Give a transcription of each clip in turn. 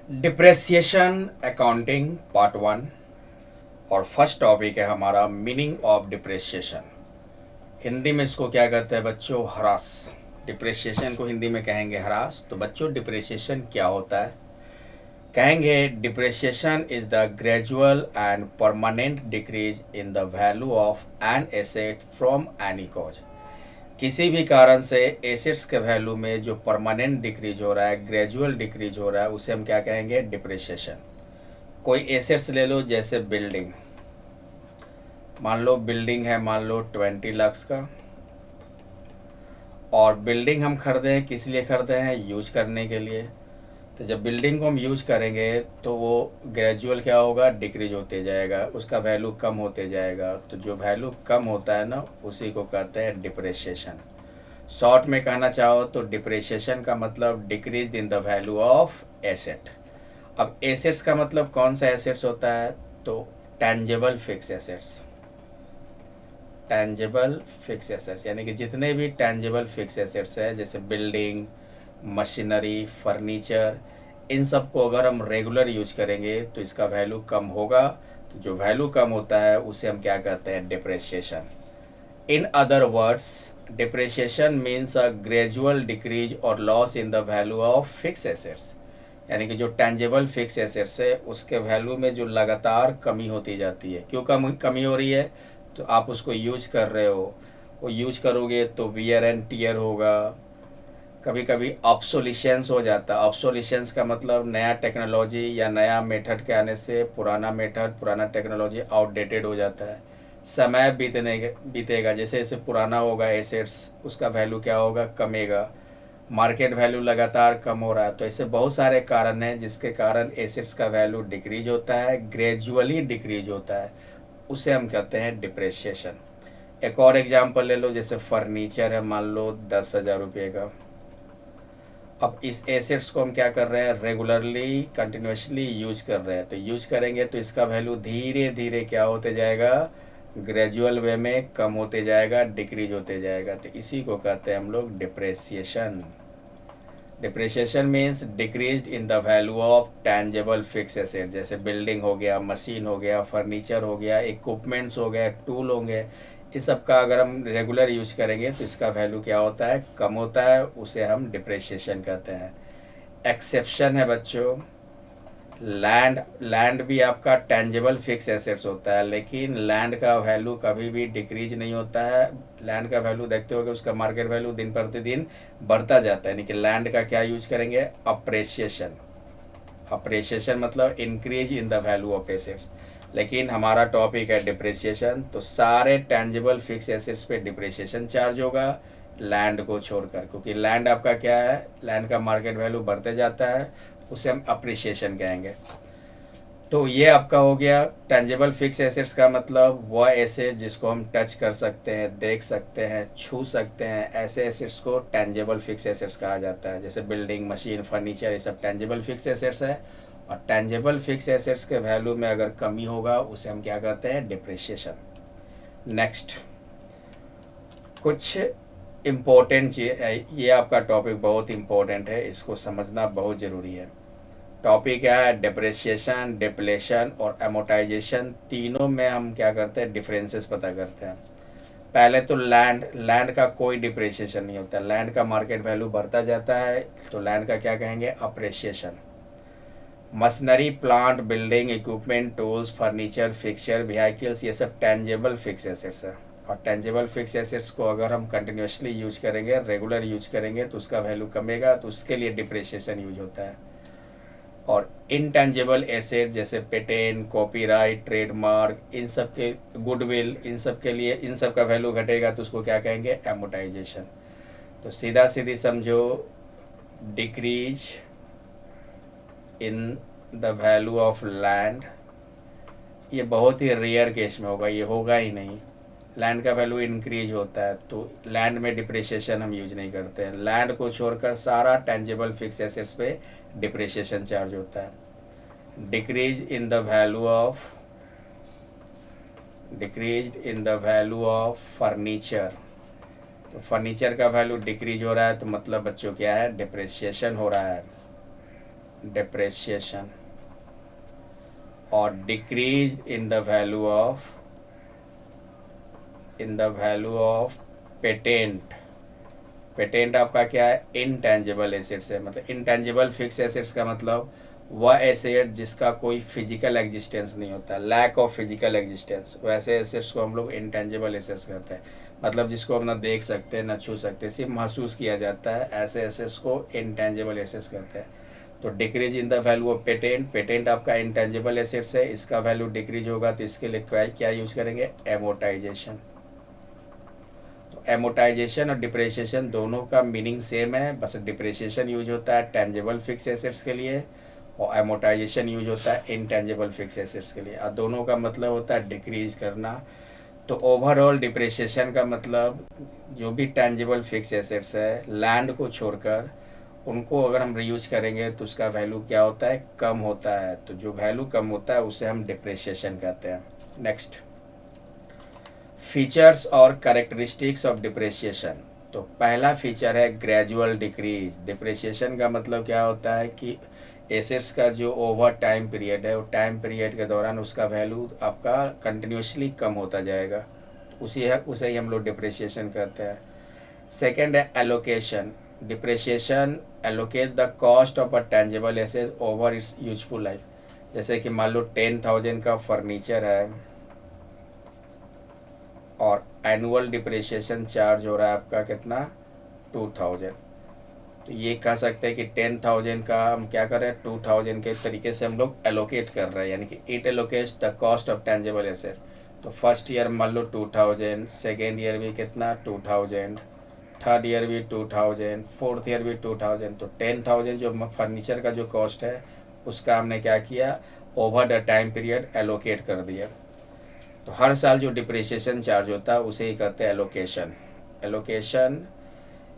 Depreciation accounting part one. और first topic है हमारा मीनिंग ऑफ डिप्रेसिएशन। हिंदी में इसको क्या कहते हैं बच्चों? ह्रास। डिप्रेसिएशन को हिंदी में कहेंगे ह्रास। तो बच्चों डिप्रेसिएशन क्या होता है? कहेंगे depreciation is the gradual and permanent decrease in the value of an asset from any cause. किसी भी कारण से एसेट्स के वैल्यू में जो परमानेंट डिक्रीज हो रहा है, ग्रेजुअल डिक्रीज हो रहा है, उसे हम क्या कहेंगे? डिप्रेसिएशन। कोई एसेट्स ले लो, जैसे बिल्डिंग। मान लो बिल्डिंग है, मान लो 20 लाख का, और बिल्डिंग हम खरीदे हैं, किस लिए खरीदे हैं? यूज करने के लिए। तो जब बिल्डिंग को हम यूज करेंगे तो वो ग्रेजुअल क्या होगा? डिक्रीज होते जाएगा, उसका वैल्यू कम होते जाएगा। तो जो वैल्यू कम होता है ना, उसी को कहते हैं डिप्रेसिएशन। शॉर्ट में कहना चाहो तो डिप्रेसिएशन का मतलब decrease in the value of asset. अब एसेट्स का मतलब कौन सा एसेट्स होता है? तो tangible fix assets. Tangible fix assets यानी कि जितने भी टेंजेबल फिक्स एसेट्स है, जैसे बिल्डिंग, मशीनरी, फर्नीचर, इन सब को अगर हम रेगुलर यूज करेंगे तो इसका वैल्यू कम होगा। तो जो वैल्यू कम होता है उसे हम क्या कहते हैं? Depreciation. In other words, depreciation means a gradual decrease और loss in the value of fix assets. यानी कि जो टेंजेबल फिक्स एसेट्स है उसके वैल्यू में जो लगातार कमी होती जाती है। क्यों कमी हो रही है? तो आप उसको यूज कर रहे हो, वो यूज करोगे तो वियर एंड टीयर होगा। कभी कभी ऑब्सोलिशंस हो जाता है। ऑब्सोलिशंस का मतलब नया टेक्नोलॉजी या नया मेथड के आने से पुराना मेथड, पुराना टेक्नोलॉजी आउटडेटेड हो जाता है। समय बीतेगा, जैसे जैसे पुराना होगा एसेट्स, उसका वैल्यू क्या होगा? कमेगा। मार्केट वैल्यू लगातार कम हो रहा है। तो ऐसे बहुत सारे कारण हैं जिसके कारण एसेट्स का वैल्यू डिक्रीज होता है, ग्रेजुअली डिक्रीज होता है। उसे हम कहते हैं डिप्रेसिएशन। एक और एग्जांपल ले लो, जैसे फर्नीचर है, मान लो 10,000 रुपये का। अब इस एसेट्स को हम क्या कर रहे हैं? रेगुलरली, कंटिन्यूसली यूज कर रहे हैं। तो यूज करेंगे तो इसका वैल्यू धीरे धीरे क्या होते जाएगा? ग्रेजुअल वे में कम होते जाएगा, डिक्रीज होते जाएगा। तो इसी को कहते हैं हम लोग depreciation. Depreciation means decrease in the value of tangible fix asset, जैसे बिल्डिंग हो गया, मशीन हो गया, फर्नीचर हो गया, इक्विपमेंट्स हो गए, टूल होंगे। इस सब का अगर हम रेगुलर यूज करेंगे तो इसका वैल्यू क्या होता है? कम होता है। उसे हम डिप्रेसिएशन कहते हैं। एक्सेप्शन है बच्चों, लैंड। लैंड भी आपका टेंजेबल फिक्स एसेट्स होता है, लेकिन लैंड का वैल्यू कभी भी डिक्रीज नहीं होता है। लैंड का वैल्यू देखते हो कि उसका मार्केट वैल्यू दिन प्रतिदिन बढ़ता जाता है। यानी कि लैंड का क्या यूज करेंगे? अप्रेसिएशन। अप्रेसिएशन मतलब increase in the value of assets. लेकिन हमारा टॉपिक है डिप्रेसिएशन, तो सारे टेंजिबल फिक्स एसेट्स पे डिप्रेसिएशन चार्ज होगा, लैंड को छोड़कर। क्योंकि लैंड आपका क्या है? लैंड का मार्केट वैल्यू बढ़ते जाता है, उसे हम अप्रिसिएशन कहेंगे। तो ये आपका हो गया टेंजिबल फिक्स एसेट्स का मतलब वह एसेट जिसको हम टच कर सकते हैं, देख सकते हैं, छू सकते हैं। ऐसे एसेट्स को टेंजिबल फिक्स एसेट्स कहा जाता है। जैसे बिल्डिंग, मशीन, फर्नीचर, ये सब टेंजिबल फिक्स एसेट्स है। और टेंजिबल फिक्स एसेट्स के वैल्यू में अगर कमी होगा उसे हम क्या कहते हैं? डिप्रिसिएशन। नेक्स्ट, कुछ इम्पोर्टेंट चीज, ये आपका टॉपिक बहुत इम्पोर्टेंट है, इसको समझना बहुत ज़रूरी है। टॉपिक क्या है? डिप्रेशिएशन, डिप्लेशन और एमोटाइजेशन। तीनों में हम क्या करते हैं? डिफरेंसेस पता करते हैं। पहले तो लैंड। लैंड का कोई डिप्रेशिएशन नहीं होता, लैंड का मार्केट वैल्यू बढ़ता जाता है, तो लैंड का क्या कहेंगे? Appreciation. Machinery, plant, building, equipment, tools, furniture, fixture, vehicles, ये सब टेंजेबल फिक्स एसेट्स है। और टेंजेबल फिक्स एसेट्स को अगर हम कंटिन्यूसली यूज करेंगे, रेगुलर यूज करेंगे, तो उसका वैल्यू कमेगा, तो उसके लिए डिप्रेशिएशन यूज होता है। और इनटेंजिबल एसेट जैसे पेटेंट, कॉपीराइट, ट्रेडमार्क, इन सब के, गुडविल, इन सब के लिए इन सब का वैल्यू घटेगा, तो उसको क्या कहेंगे? एमोटाइजेशन। तो सीधा सीधी समझो, decrease in the value of land, ये बहुत ही रेयर केस में होगा, ये होगा ही नहीं। लैंड का वैल्यू इंक्रीज होता है, तो लैंड में डिप्रिसिएशन हम यूज नहीं करते हैं। लैंड को छोड़कर सारा टेंजिबल फिक्स एसेट्स पे डिप्रिसिएशन चार्ज होता है। Decrease in the value of, decrease in the value of furniture. तो फर्नीचर का वैल्यू डिक्रीज हो रहा है, तो मतलब बच्चों क्या है? डिप्रिसिएशन हो रहा है। डिप्रेशिएशन, और decrease in the value of patent. Patent आपका क्या है? इनटेंजिबल एसेट्स है। मतलब इनटेंजिबल फिक्स एसेट्स का मतलब वह एसेट जिसका कोई फिजिकल एग्जिस्टेंस नहीं होता, लैक ऑफ फिजिकल एग्जिस्टेंस, वैसे एसेट्स को हम लोग इनटेंजिबल एसेट्स कहते हैं। मतलब जिसको हम ना देख सकते ना छू सकते, सिर्फ महसूस किया जाता है, ऐसे एसेट्स को इनटेंजिबल एसेट्स कहते हैं। तो decrease in the value of patent, patent आपका इंटेंजिबल एसेट्स है, इसका वैल्यू डिक्रीज होगा तो इसके लिए क्या यूज करेंगे? एमोटाइजेशन। तो एमोटाइजेशन और डिप्रेशिएशन दोनों का मीनिंग सेम है, बस डिप्रेशिएशन यूज होता है टेंजिबल फिक्स एसेट्स के लिए और एमोटाइजेशन यूज होता है इनटेंजिबल फिक्स एसेट्स के लिए, और दोनों का मतलब होता है डिक्रीज करना। तो ओवरऑल डिप्रेशिएशन का मतलब जो भी टेंजिबल फिक्स एसेट्स है लैंड को छोड़कर उनको अगर हम रीयूज करेंगे तो उसका वैल्यू क्या होता है? कम होता है। तो जो वैल्यू कम होता है उसे हम डिप्रेशिएशन कहते हैं। नेक्स्ट, फीचर्स और कैरेक्टरिस्टिक्स ऑफ डिप्रेशिएशन। तो पहला फीचर है ग्रेजुअल डिक्रीज। डिप्रेशिएशन का मतलब क्या होता है कि एसेट्स का जो ओवर टाइम पीरियड है, वो टाइम पीरियड के दौरान उसका वैल्यू आपका कंटिन्यूसली कम होता जाएगा, उसे ही हम लोग डिप्रेशिएशन कहते हैं। सेकेंड है allocation. Depreciation allocate the cost of a tangible asset over it's useful life. जैसे कि मान लो 10,000 का फर्नीचर है और एनुअल डिप्रेशिएशन चार्ज हो रहा है आपका कितना? 2,000। तो ये कह सकते हैं कि 10,000 का हम क्या कर रहे हैं? 2,000 के तरीके से हम लोग एलोकेट कर रहे हैं, यानी कि it allocates the cost of tangible asset. तो फर्स्ट ईयर मान लो 2,000, सेकेंड ईयर भी कितना? 2,000, थर्ड ईयर भी 2,000, फोर्थ ईयर भी 2,000। तो 10,000 जो फर्नीचर का जो कॉस्ट है उसका हमने क्या किया? Over the time period allocate कर दिया। तो हर साल जो डिप्रिसिएशन चार्ज होता है उसे ही कहते हैं एलोकेशन। एलोकेशन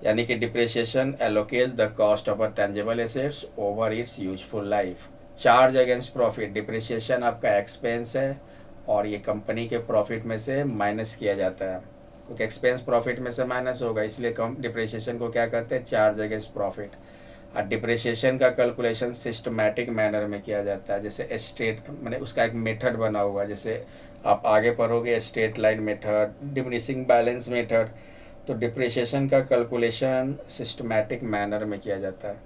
यानी कि depreciation allocates the cost of a tangible assets over it's useful life. Charge against profit, depreciation आपका एक्सपेंस है और ये कंपनी के प्रॉफिट में से माइनस किया जाता है, क्योंकि एक्सपेंस प्रॉफिट में से माइनस होगा, इसलिए कम डिप्रिसिएशन को क्या कहते हैं? Charge against profit. और डिप्रिसिएशन का कैलकुलेशन सिस्टमैटिक मैनर में किया जाता है, जैसे स्ट्रेट, मैंने उसका एक मेथड बना हुआ है, जैसे आप आगे पढ़ोगे straight line method, diminishing balance method. तो डिप्रिसिएशन का कैलकुलेशन सिस्टमैटिक मैनर में किया जाता है,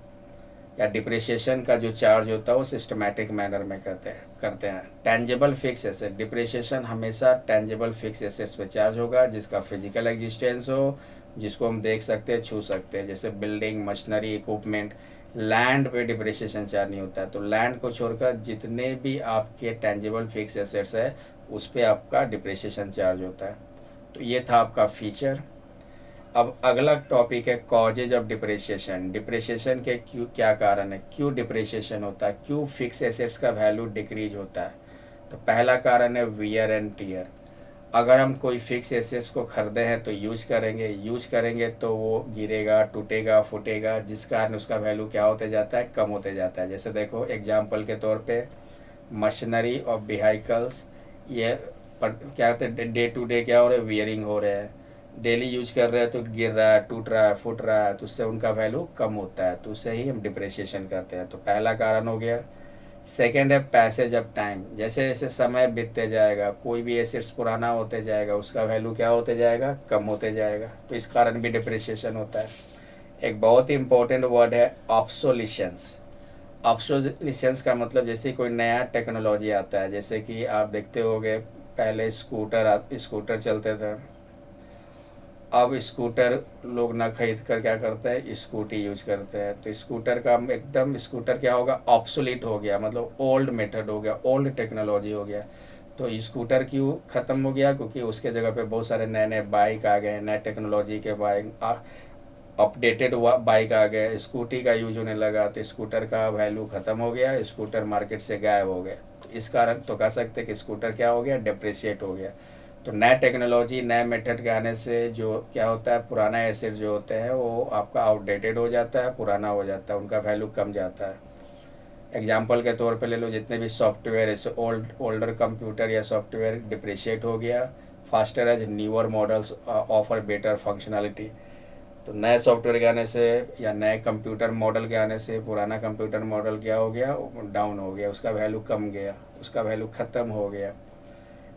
या डिप्रिसिएशन का जो चार्ज होता है वो सिस्टमैटिक मैनर में करते हैं। टेंजिबल फिक्स एसेट, डिप्रिसिएशन हमेशा टेंजिबल फिक्स एसेट्स पे चार्ज होगा जिसका फिजिकल एग्जिस्टेंस हो, जिसको हम देख सकते हैं, छू सकते हैं, जैसे बिल्डिंग, मशीनरी, इक्विपमेंट। लैंड पे डिप्रिसिएशन चार्ज नहीं होता है। तो लैंड को छोड़कर जितने भी आपके टेंजिबल फिक्स एसेट्स है उस पर आपका डिप्रिसिएशन चार्ज होता है। तो ये था आपका फीचर। अब अगला टॉपिक है कॉजेज ऑफ डिप्रिसिएशन। डिप्रिसिएशन के क्यों, क्या कारण है, क्यों डिप्रिसिएशन होता है, क्यों फिक्स एसेट्स का वैल्यू डिक्रीज होता है। तो पहला कारण है वियर एंड टीयर। अगर हम कोई फिक्स एसेट्स को खरीदे हैं तो यूज करेंगे तो वो गिरेगा, टूटेगा, फूटेगा, जिस कारण उसका वैल्यू क्या होते जाता है? कम होते जाता है। जैसे देखो एग्जांपल के तौर पे मशीनरी और व्हीकल्स, ये क्या होते हैं? डे टू डे क्या हो रहा है? वियरिंग हो रहे हैं, डेली यूज कर रहे हैं तो गिर रहा है, टूट रहा है, फूट रहा है, तो उससे उनका वैल्यू कम होता है, तो उससे ही हम डिप्रिसिएशन करते हैं। तो पहला कारण हो गया। सेकेंड है पैसेज ऑफ टाइम। जैसे जैसे समय बीतते जाएगा, कोई भी एसेट्स पुराना होते जाएगा, उसका वैल्यू क्या होते जाएगा? कम होते जाएगा, तो इस कारण भी डिप्रिसिएशन होता है। एक बहुत ही इंपॉर्टेंट वर्ड है ऑब्सोलिशंस। ऑब्सोलिशंस का मतलब जैसे कोई नया टेक्नोलॉजी आता है, जैसे कि आप देखते होंगे पहले स्कूटर चलते थे, अब स्कूटर लोग ना खरीद कर क्या करते हैं? स्कूटी यूज करते हैं। तो स्कूटर का एकदम, स्कूटर क्या होगा? ऑब्सोलीट हो गया, मतलब ओल्ड मेथड हो गया, ओल्ड टेक्नोलॉजी हो गया। तो स्कूटर क्यों ख़त्म हो गया? क्योंकि उसके जगह पे बहुत सारे नए नए बाइक आ गए, नए टेक्नोलॉजी के बाइक, अपडेटेड बाइक आ गए, स्कूटी का यूज होने लगा, तो स्कूटर का वैल्यू ख़त्म हो गया, स्कूटर मार्केट से गायब हो गया। तो इस कारण तो कह सकते हैं कि स्कूटर क्या हो गया? डिप्रिशिएट हो गया। तो नए टेक्नोलॉजी, नए मेथड के आने से जो क्या होता है, पुराना एसेट जो होते हैं वो आपका आउटडेटेड हो जाता है, पुराना हो जाता है, उनका वैल्यू कम जाता है। एग्जाम्पल के तौर पे ले लो, जितने भी सॉफ्टवेयर, ऐसे ओल्डर कंप्यूटर या सॉफ्टवेयर डिप्रिशिएट हो गया, faster as newer models offer better functionality. तो नए सॉफ्टवेयर के आने से या नए कंप्यूटर मॉडल के आने से पुराना कंप्यूटर मॉडल क्या हो गया, डाउन हो गया, उसका वैल्यू कम गया, उसका वैल्यू ख़त्म हो गया।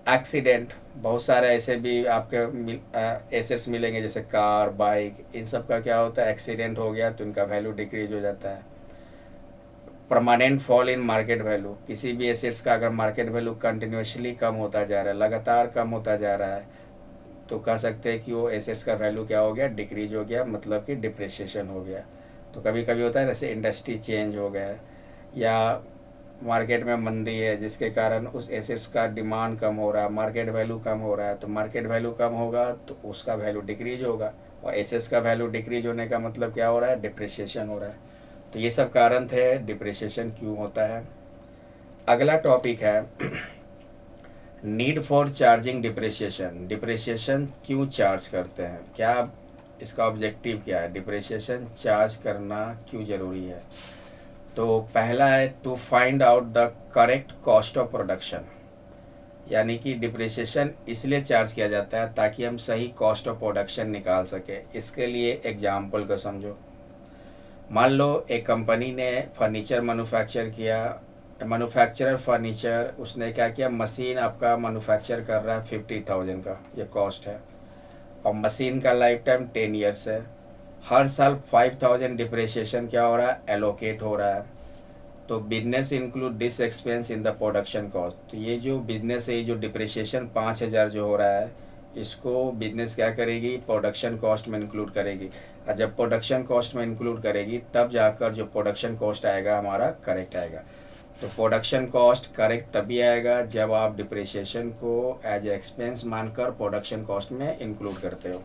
एक्सीडेंट, बहुत सारे ऐसे भी आपके एसेट्स मिलेंगे जैसे कार, बाइक, इन सब का क्या होता है, एक्सीडेंट हो गया तो इनका वैल्यू डिक्रीज हो जाता है। Permanent fall in market value, किसी भी एसेट्स का अगर मार्केट वैल्यू कंटिन्यूसली कम होता जा रहा है, लगातार कम होता जा रहा है, तो कह सकते हैं कि वो एसेट्स का वैल्यू क्या हो गया, डिक्रीज हो गया, मतलब कि डिप्रिसिएशन हो गया। तो कभी कभी होता है जैसे इंडस्ट्री चेंज हो गया या मार्केट में मंदी है जिसके कारण उस एसेट्स का डिमांड कम हो रहा है, मार्केट वैल्यू कम हो रहा है, तो मार्केट वैल्यू कम होगा तो उसका वैल्यू डिक्रीज होगा, और एसेट्स का वैल्यू डिक्रीज होने का मतलब क्या हो रहा है, डिप्रिसिएशन हो रहा है। तो ये सब कारण थे डिप्रिसिएशन क्यों होता है। अगला टॉपिक है need for charging depreciation. Depreciation क्यों चार्ज करते हैं, क्या इसका ऑब्जेक्टिव क्या है, डिप्रिसिएशन चार्ज करना क्यों ज़रूरी है। तो पहला है to find out the correct cost of production, यानी कि डिप्रिसिएशन इसलिए चार्ज किया जाता है ताकि हम सही कॉस्ट ऑफ प्रोडक्शन निकाल सके। इसके लिए एग्जाम्पल को समझो। मान लो एक कंपनी ने फर्नीचर मैन्युफैक्चर किया, मैन्युफैक्चरर फर्नीचर, उसने क्या किया, मशीन आपका मैन्युफैक्चर कर रहा है 50,000 का, ये कॉस्ट है, और मशीन का लाइफ टाइम 10 ईयर्स है। हर साल 5,000 डिप्रिसिएशन क्या हो रहा है, एलोकेट हो रहा है। तो business include this expense in the production cost. तो ये जो बिजनेस है, ये जो डिप्रिसिएशन 5,000 जो हो रहा है, इसको बिजनेस क्या करेगी, प्रोडक्शन कॉस्ट में इंक्लूड करेगी, और जब प्रोडक्शन कॉस्ट में इंक्लूड करेगी तब जाकर जो प्रोडक्शन कॉस्ट आएगा हमारा करेक्ट आएगा। तो प्रोडक्शन कॉस्ट करेक्ट तभी आएगा जब आप डिप्रिसिएशन को एज एक्सपेंस मानकर प्रोडक्शन कॉस्ट में इंक्लूड करते हो।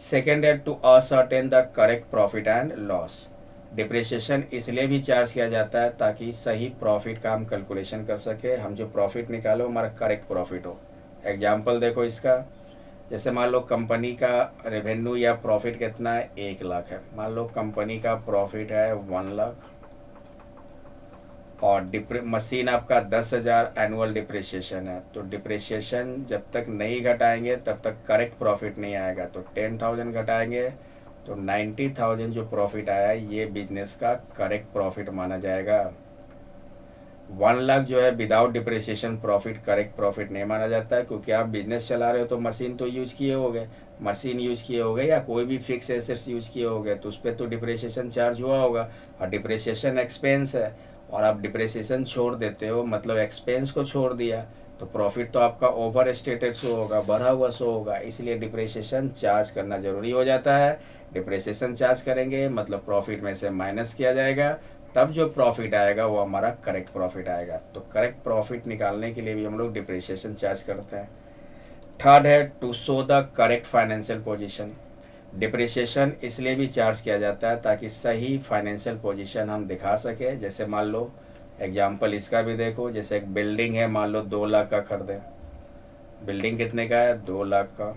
सेकेंड है to ascertain the correct profit and loss. Depreciation इसलिए भी चार्ज किया जाता है ताकि सही प्रॉफिट का हम कैलकुलेशन कर सके, हम जो प्रॉफिट निकालो हमारा करेक्ट प्रॉफिट हो। एग्जाम्पल देखो इसका, जैसे मान लो कंपनी का रेवेन्यू या प्रॉफिट कितना है, 1 लाख है। मान लो कंपनी का प्रॉफिट है 1 लाख, और मशीन आपका 10,000 एनुअल डिप्रिसिएशन है। तो डिप्रिसिएशन जब तक नहीं घटाएंगे तब तक करेक्ट प्रॉफिट नहीं आएगा। तो 10,000 घटाएंगे तो 90,000 जो प्रॉफिट आया ये बिजनेस का करेक्ट प्रॉफिट माना जाएगा। 1 लाख जो है without depreciation profit correct profit नहीं माना जाता है, क्योंकि आप बिजनेस चला रहे हो तो मशीन तो यूज किए होगे, मशीन यूज किए होगे या कोई भी फिक्स एसेट्स यूज किए होगे, तो उस पर तो डिप्रिसिएशन चार्ज हुआ होगा, और डिप्रिसिएशन एक्सपेंस है, और आप डिप्रिसिएशन छोड़ देते हो मतलब एक्सपेंस को छोड़ दिया, तो प्रॉफिट तो आपका ओवर स्टेटेड शो होगा, बढ़ा हुआ शो होगा, इसलिए डिप्रिसिएशन चार्ज करना ज़रूरी हो जाता है। डिप्रिसिएशन चार्ज करेंगे मतलब प्रॉफिट में से माइनस किया जाएगा, तब जो प्रॉफिट आएगा वो हमारा करेक्ट प्रॉफिट आएगा। तो करेक्ट प्रॉफिट निकालने के लिए भी हम लोग डिप्रिसिएशन चार्ज करते हैं। थर्ड है to show the correct financial position. Depreciation इसलिए भी चार्ज किया जाता है ताकि सही फाइनेंशियल पोजीशन हम दिखा सके। जैसे मान लो एग्जांपल इसका भी देखो, जैसे एक बिल्डिंग है, मान लो 2 लाख का खरीदे, बिल्डिंग कितने का है, 2 लाख का,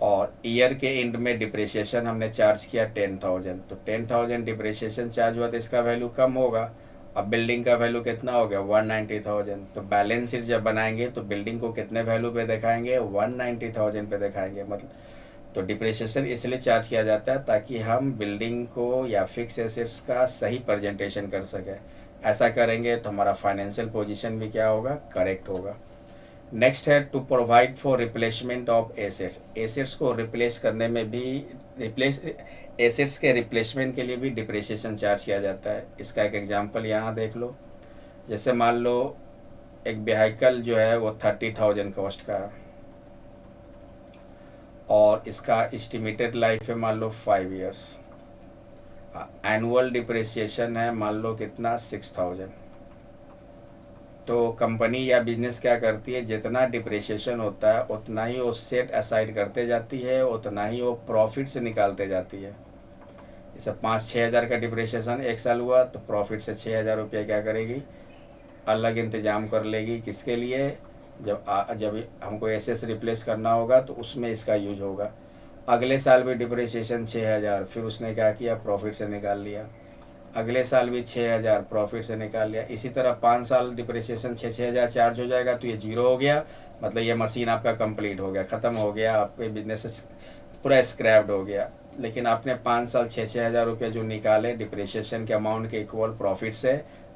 और ईयर के एंड में डिप्रिसिएशन हमने चार्ज किया 10,000, तो 10,000 डिप्रिसिएशन चार्ज हुआ तो इसका वैल्यू कम होगा। अब बिल्डिंग का वैल्यू कितना हो गया, 190,000, तो बैलेंस शीट जब बनाएंगे तो बिल्डिंग को कितने वैल्यू पे दिखाएंगे, 190,000 पे दिखाएंगे। मतलब तो डिप्रिसिएशन इसलिए चार्ज किया जाता है ताकि हम बिल्डिंग को या फिक्स एसेट्स का सही प्रेजेंटेशन कर सकें। ऐसा करेंगे तो हमारा फाइनेंशियल पोजीशन भी क्या होगा, करेक्ट होगा। नेक्स्ट है to provide for replacement of assets. Assets को रिप्लेस करने में भी एसेट्स के रिप्लेसमेंट के लिए भी डिप्रिसिएशन चार्ज किया जाता है। इसका एक एग्जांपल यहाँ देख लो, जैसे मान लो एक व्हीकल जो है वो 30,000 कॉस्ट का है, और इसका एस्टिमेटेड लाइफ है मान लो 5 ईयर्स, एनुअल डिप्रिसिएशन है मान लो कितना, 6,000। तो कंपनी या बिजनेस क्या करती है, जितना डिप्रिसिएशन होता है उतना ही वो सेट असाइड करते जाती है, उतना ही वो प्रॉफिट से निकालते जाती है। जैसे 5-6 हज़ार का डिप्रिसिएशन 1 साल हुआ तो प्रॉफिट से 6,000 रुपये क्या करेगी, अलग इंतजाम कर लेगी। किसके लिए, जब हमको एसेट्स रिप्लेस करना होगा तो उसमें इसका यूज होगा। अगले साल भी डिप्रिसिएशन 6,000, फिर उसने क्या किया, प्रॉफिट से निकाल लिया। अगले साल भी 6,000 प्रॉफिट से निकाल लिया। इसी तरह 5 साल डिप्रिसिएशन 6,000 चार्ज हो जाएगा, तो ये जीरो हो गया, मतलब ये मशीन आपका कंप्लीट हो गया, ख़त्म हो गया, आपके बिजनेस पूरा स्क्रैप्ड हो गया। लेकिन आपने 5 साल 6-6 हज़ार रुपये जो निकाले डिप्रिसिएशन के अमाउंट के इक्वल प्रॉफिट से,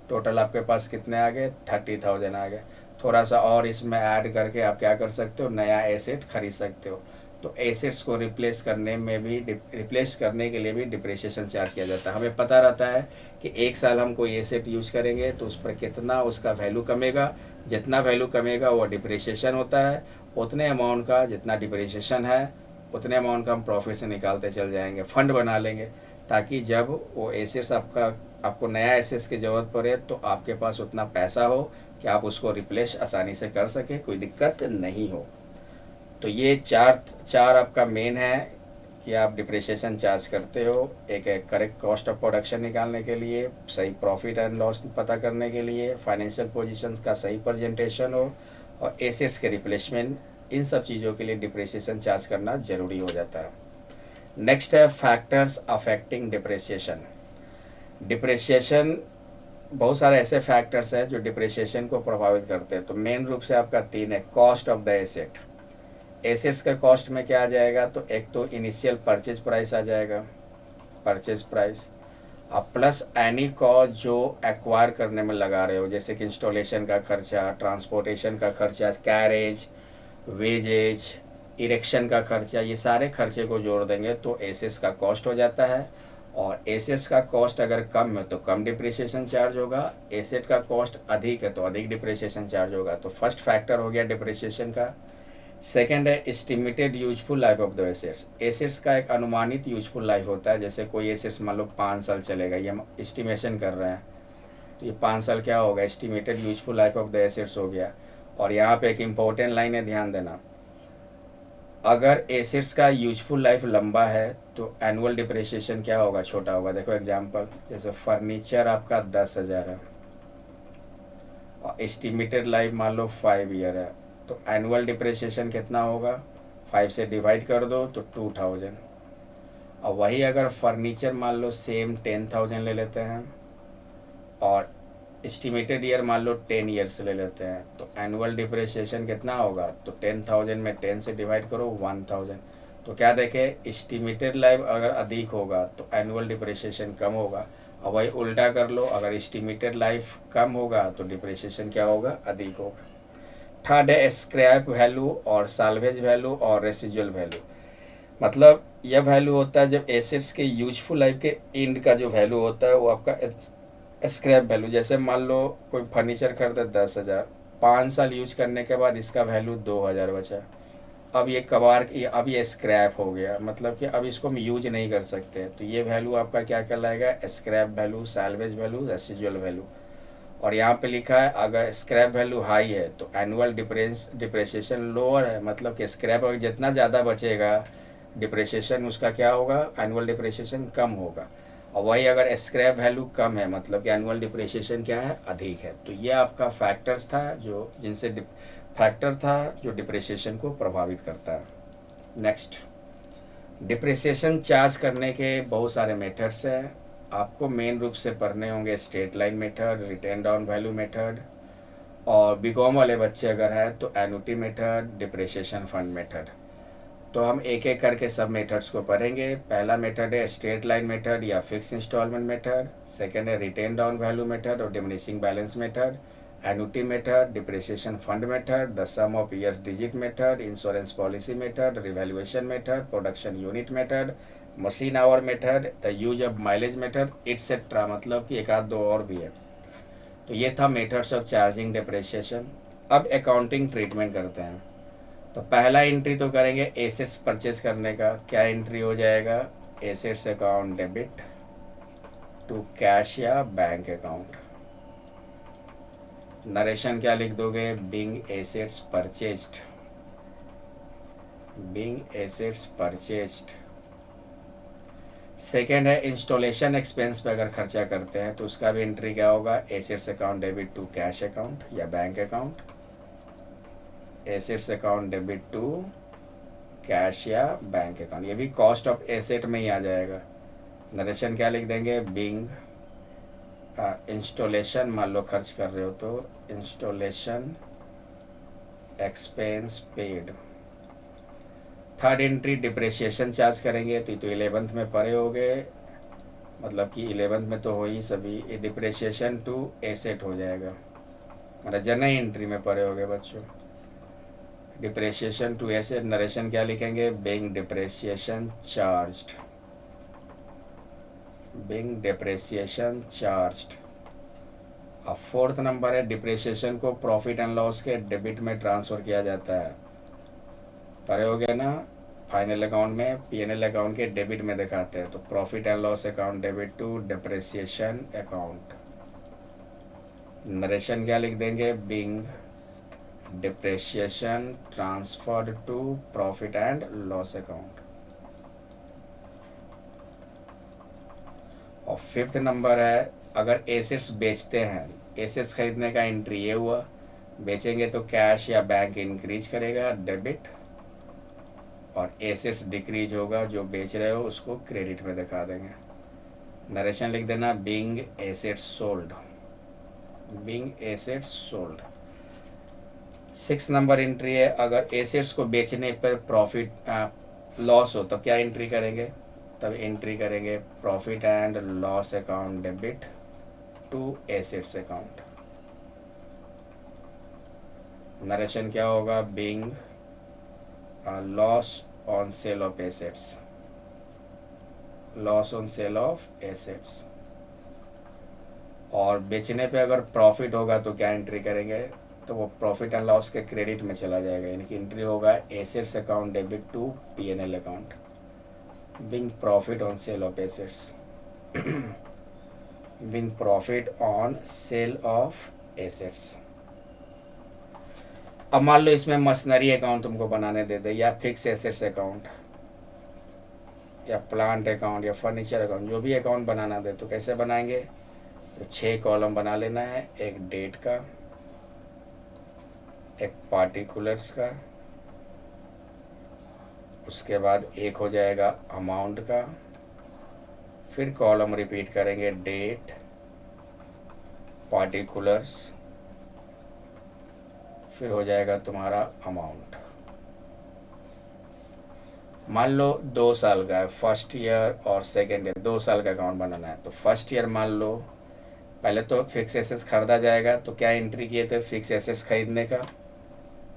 टोटल आपके पास कितने आ गए? 30,000 आ गए। थोड़ा सा और इसमें ऐड करके आप क्या कर सकते हो? नया एसेट खरीद सकते हो। तो एसेट्स को रिप्लेस करने में भी, रिप्लेस करने के लिए भी डिप्रिसिएशन चार्ज किया जाता है। हमें पता रहता है कि 1 साल हम कोई एसेट यूज करेंगे तो उस पर कितना उसका वैल्यू कमेगा। जितना वैल्यू कमेगा वो डिप्रिसिएशन होता है। उतने अमाउंट का जितना डिप्रिसिएशन है उतने अमाउंट का हम प्रॉफिट से निकालते चल जाएंगे, फंड बना लेंगे, ताकि जब वो एसेट्स आपको नया एसेट्स की ज़रूरत पड़े तो आपके पास उतना पैसा हो कि आप उसको रिप्लेस आसानी से कर सकें, कोई दिक्कत नहीं हो। तो ये चार आपका मेन है कि आप डिप्रिसिएशन चार्ज करते हो। एक है करेक्ट कॉस्ट ऑफ प्रोडक्शन निकालने के लिए, सही प्रॉफिट एंड लॉस पता करने के लिए, फाइनेंशियल पोजीशन का सही प्रेजेंटेशन हो, और एसेट्स के रिप्लेसमेंट, इन सब चीज़ों के लिए डिप्रिसिएशन चार्ज करना ज़रूरी हो जाता है। नेक्स्ट है फैक्टर्स अफेक्टिंग डिप्रिसिएशन। डिप्रिसिएशन, बहुत सारे ऐसे फैक्टर्स हैं जो डिप्रिसिएशन को प्रभावित करते हैं। तो मेन रूप से आपका 3 है। Cost of the asset, assets का कॉस्ट में क्या आ जाएगा? तो एक तो इनिशियल परचेज प्राइस आ जाएगा, परचेज प्राइस, अब प्लस एनी कॉस्ट जो एक्वायर करने में लगा रहे हो, जैसे कि इंस्टॉलेशन का खर्चा, ट्रांसपोर्टेशन का खर्चा, कैरेज, वेजेज, इरेक्शन का खर्चा, ये सारे खर्चे को जोड़ देंगे तो एसेट्स का कॉस्ट हो जाता है। और एसेट्स का कॉस्ट अगर कम है तो कम डिप्रिसिएशन चार्ज होगा, एसेट का कॉस्ट अधिक है तो अधिक डिप्रिसिएशन चार्ज होगा। तो फर्स्ट फैक्टर हो गया डिप्रिसिएशन का। सेकेंड है estimated useful life of the assets. Assets का एक अनुमानित यूजफुल लाइफ होता है। जैसे कोई एसेट्स मान लो 5 साल चलेगा, ये हम एस्टिमेशन कर रहे हैं, तो ये 5 साल क्या होगा? Estimated useful life of the assets हो गया। और यहाँ पे एक इम्पोर्टेंट लाइन है, ध्यान देना, अगर एसेट्स का यूजफुल लाइफ लंबा है तो एनुअल डिप्रिसिएशन क्या होगा? छोटा होगा। देखो एग्जांपल, जैसे फर्नीचर आपका 10,000 है और एस्टिमेटेड लाइफ मान लो 5 ईयर है, तो एनुअल डिप्रिसिएशन कितना होगा? 5 से डिवाइड कर दो तो 2000। और वही अगर फर्नीचर मान लो सेम 10,000 ले लेते हैं और एस्टिमेटेड ईयर मान लो 10 ईयर्स ले लेते हैं, तो एनुअल डिप्रिसिएशन कितना होगा? तो 10,000 में 10 से डिवाइड करो 1000। तो क्या देखें, एस्टिमेटेड लाइफ अगर अधिक होगा तो एनुअल डिप्रिसिएशन कम होगा, और वही उल्टा कर लो, अगर एस्टिमेटेड लाइफ कम होगा तो डिप्रिसिएशन क्या होगा? अधिक होगा। थर्ड है स्क्रैप वैल्यू और साल्वेज वैल्यू और रेसिजुअल वैल्यू। मतलब यह वैल्यू होता है जब एसेट्स के यूजफुल लाइफ के एंड का जो वैल्यू होता है वो आपका स्क्रैप वैल्यू। जैसे मान लो कोई फर्नीचर खरीदा 10,000, 5 साल यूज करने के बाद इसका वैल्यू 2,000 बचा। अब ये अब ये स्क्रैप हो गया, मतलब कि अब इसको हम यूज नहीं कर सकते, तो ये वैल्यू आपका क्या कहलाएगा? Scrap value, salvage value, residual value. और यहाँ पे लिखा है अगर स्क्रैप वैल्यू हाई है तो एनुअल डिप्रिसिएशन लोअर है, मतलब कि स्क्रैप अगर जितना ज़्यादा बचेगा डिप्रिसिएशन उसका क्या होगा? एनुअल डिप्रिसिएशन कम होगा। और वही अगर स्क्रैप वैल्यू कम है मतलब कि एनुअल डिप्रिसिएशन क्या है? अधिक है। तो ये आपका फैक्टर्स था जो डिप्रिसिएशन को प्रभावित करता है। नेक्स्ट, डिप्रिसिएशन चार्ज करने के बहुत सारे मेथड्स हैं। आपको मेन रूप से पढ़ने होंगे straight line method, written down value method, और बीकॉम वाले बच्चे अगर हैं तो annuity method, depreciation fund method. तो हम एक एक करके सब मेथड्स को पढ़ेंगे। पहला मेथड है स्ट्रेट लाइन मेथड या फिक्स इंस्टॉलमेंट मेथड। सेकेंड है रिटेन डाउन वैल्यू मेथड और diminishing balance method. Annuity method, depreciation fund method, the sum of years digit method, insurance policy method, revaluation method, production unit method, machine hour method, the use of mileage method, etcetera. मतलब कि एक आध दो और भी है। तो ये था मेथड्स ऑफ चार्जिंग डिप्रिसिएशन। अब अकाउंटिंग ट्रीटमेंट करते हैं। तो पहला एंट्री तो करेंगे एसेट्स परचेज करने का। क्या एंट्री हो जाएगा? Assets account debit to cash या बैंक अकाउंट। नरेशन क्या लिख दोगे? Being assets purchased, being assets purchased. Second है इंस्टॉलेशन एक्सपेंस पे अगर खर्चा करते हैं तो उसका भी एंट्री क्या होगा? Assets account debit to cash account या bank account. Assets account debit to cash या बैंक अकाउंट, ये भी कॉस्ट ऑफ एसेट में ही आ जाएगा। नरेशन क्या लिख देंगे? बीइंग इंस्टॉलेशन, मान लो खर्च कर रहे हो तो installation expense paid third entry depreciation charge करेंगे, तो ये तो 11th में पढ़े हो गए, मतलब कि 11th में तो हो ही सभी। ये डिप्रेशिएशन टू एसेट हो जाएगा, मतलब जनरल एंट्री में पढ़े हो गए बच्चों। डिप्रेशिएशन टू एसेट, नरेशन क्या लिखेंगे, being depreciation charged, being depreciation charged. अब फोर्थ नंबर है, डिप्रेशिएशन को प्रॉफिट एंड लॉस के डेबिट में ट्रांसफ़र किया जाता है, पढ़े हो गए ना। फाइनल अकाउंट में पीएनएल अकाउंट के डेबिट में दिखाते हैं, तो profit and loss account debit to depreciation account. Narration क्या लिख देंगे, being depreciation transferred to profit and loss account. और फिफ्थ नंबर है, अगर एसेट्स बेचते हैं, एसेट्स खरीदने का एंट्री ये हुआ, बेचेंगे तो कैश या बैंक इंक्रीज करेगा डेबिट, और एसेट्स डिक्रीज होगा, जो बेच रहे हो उसको क्रेडिट में दिखा देंगे। नरेशन लिख देना, being assets sold, being assets sold. 6 number entry है, अगर एसेट्स को बेचने पर प्रॉफिट लॉस हो तो क्या एंट्री करेंगे, तब एंट्री करेंगे profit and loss account debit to assets account. Narration क्या होगा, being loss on sale of assets, loss on sale of assets. और बेचने पे अगर प्रॉफिट होगा तो क्या एंट्री करेंगे, तो वो प्रॉफिट एंड लॉस के क्रेडिट में चला जाएगा, यानी कि एंट्री होगा assets account debit to PNL account, being profit on sale of assets, being profit on sale of assets. अब मान लो इसमें मशीनरी अकाउंट तुमको बनाने दे दे, या फिक्स एसेट्स अकाउंट, या प्लांट अकाउंट, या फर्नीचर अकाउंट, जो भी अकाउंट बनाना दे, तो कैसे बनाएंगे, तो 6 कॉलम बना लेना है, एक डेट का, एक पार्टिकुलर्स का, उसके बाद एक हो जाएगा अमाउंट का, फिर कॉलम रिपीट करेंगे, डेट, पार्टिकुलर्स, फिर हो जाएगा तुम्हारा अमाउंट। मान लो 2 साल का है, फर्स्ट ईयर और सेकेंड ईयर, 2 साल का अकाउंट बनाना है, तो फर्स्ट ईयर मान लो पहले तो फिक्स एसेट्स खरीदा जाएगा, तो क्या एंट्री किए थे, फिक्स एसेट्स खरीदने का,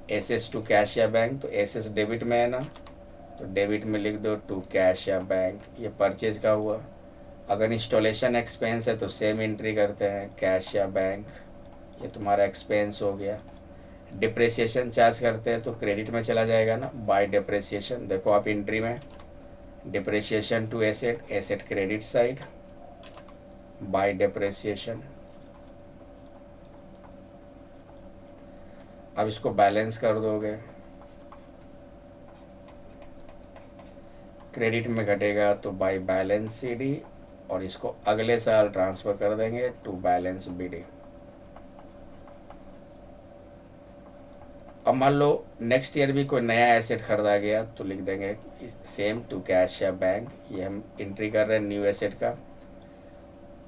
एसेट्स टू कैश या बैंक, तो एसेट्स डेबिट में है ना, तो डेबिट में लिख दो टू कैश या बैंक, ये परचेज का हुआ। अगर इंस्टॉलेशन एक्सपेंस है तो सेम एंट्री करते हैं, कैश या बैंक, ये तुम्हारा एक्सपेंस हो गया। डिप्रेशिएशन चार्ज करते हैं तो क्रेडिट में चला जाएगा ना, बाय डिप्रेशिएशन, देखो आप एंट्री में, depreciation to asset, asset credit side, by depreciation. अब इसको बैलेंस कर दोगे, क्रेडिट में घटेगा तो बाय बैलेंस सीडी, और इसको अगले साल ट्रांसफ़र कर देंगे टू बैलेंस बीडी। अब मान लो नेक्स्ट ईयर भी कोई नया एसेट खरीदा गया, तो लिख देंगे सेम टू कैश या बैंक, ये हम एंट्री कर रहे हैं न्यू एसेट का।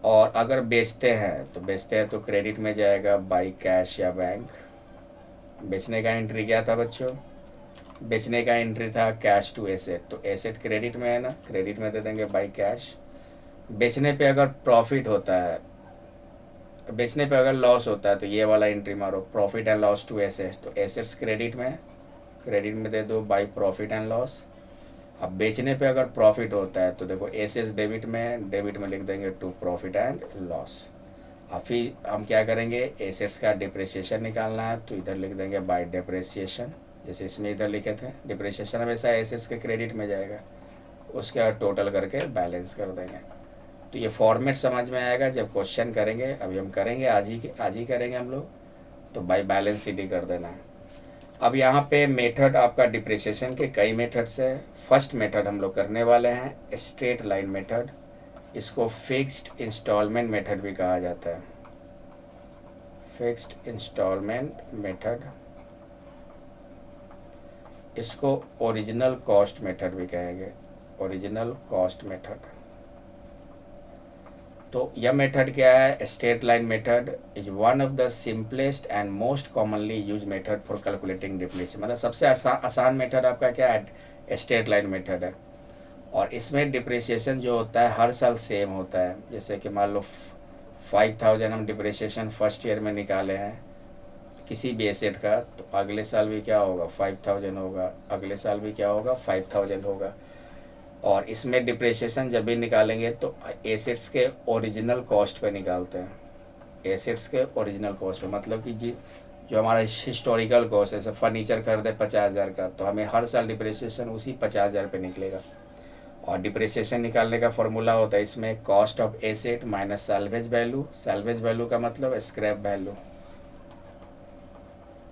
और अगर बेचते हैं तो क्रेडिट में जाएगा बाय कैश या बैंक। बेचने का एंट्री क्या था बच्चों, बेचने का एंट्री था कैश टू एसेट, तो एसेट क्रेडिट में है ना, क्रेडिट में दे देंगे बाय कैश। बेचने पे अगर प्रॉफिट होता है, बेचने पे अगर लॉस होता है, तो ये वाला एंट्री मारो, profit and loss to assets, तो एसेट्स क्रेडिट में दे दो बाय प्रॉफिट एंड लॉस। अब बेचने पे अगर प्रॉफिट होता है तो देखो एसेट्स डेबिट में लिख देंगे टू प्रॉफिट एंड लॉस। अब फिर हम क्या करेंगे, एसेट्स का डिप्रेशिएशन निकालना है, तो इधर लिख देंगे बाय डिप्रेशिएशन, जैसे इसमें इधर लिखे थे डिप्रेशिएशन, हमेशा एसेट्स के क्रेडिट में जाएगा, उसके बाद टोटल करके बैलेंस कर देंगे। तो ये फॉर्मेट समझ में आएगा जब क्वेश्चन करेंगे, अभी हम करेंगे आज ही करेंगे हम लोग, तो बाय बैलेंस सीडी कर देना। अब यहाँ पे मेथड आपका डिप्रेशिएशन के कई मेथड्स है। फर्स्ट मेथड हम लोग करने वाले हैं स्ट्रेट लाइन मेथड, इसको फिक्स्ड इंस्टॉलमेंट मेथड भी कहा जाता है, फिक्स्ड इंस्टॉलमेंट मेथड, इसको ओरिजिनल कॉस्ट मेथड भी कहेंगे, ओरिजिनल कॉस्ट मेथड। तो यह मेथड क्या है, straight line method is one of the simplest and most commonly use method for calculating depreciation, मतलब सबसे आसान मेथड आपका क्या है, स्ट्रेट लाइन मेथड है। और इसमें डिप्रिसिएशन जो होता है हर साल सेम होता है। जैसे कि मान लो 5000 हम डिप्रिसिएशन फर्स्ट ईयर में निकाले हैं किसी भी एसेट का, तो अगले साल भी क्या होगा 5000 होगा, अगले साल भी क्या होगा 5000 होगा। और इसमें डिप्रिसिएशन जब भी निकालेंगे तो एसेट्स के ओरिजिनल कॉस्ट पे निकालते हैं। एसेट्स के ओरिजिनल कॉस्ट पे मतलब कि जी जो हमारा हिस्टोरिकल कॉस्ट है, जैसे फर्नीचर खरीदे 50,000 का, तो हमें हर साल डिप्रिसिएशन उसी 50,000 पे निकलेगा। और डिप्रिसिएशन निकालने का फॉर्मूला होता है इसमें cost of asset minus salvage value, salvage value का मतलब स्क्रैप वैल्यू,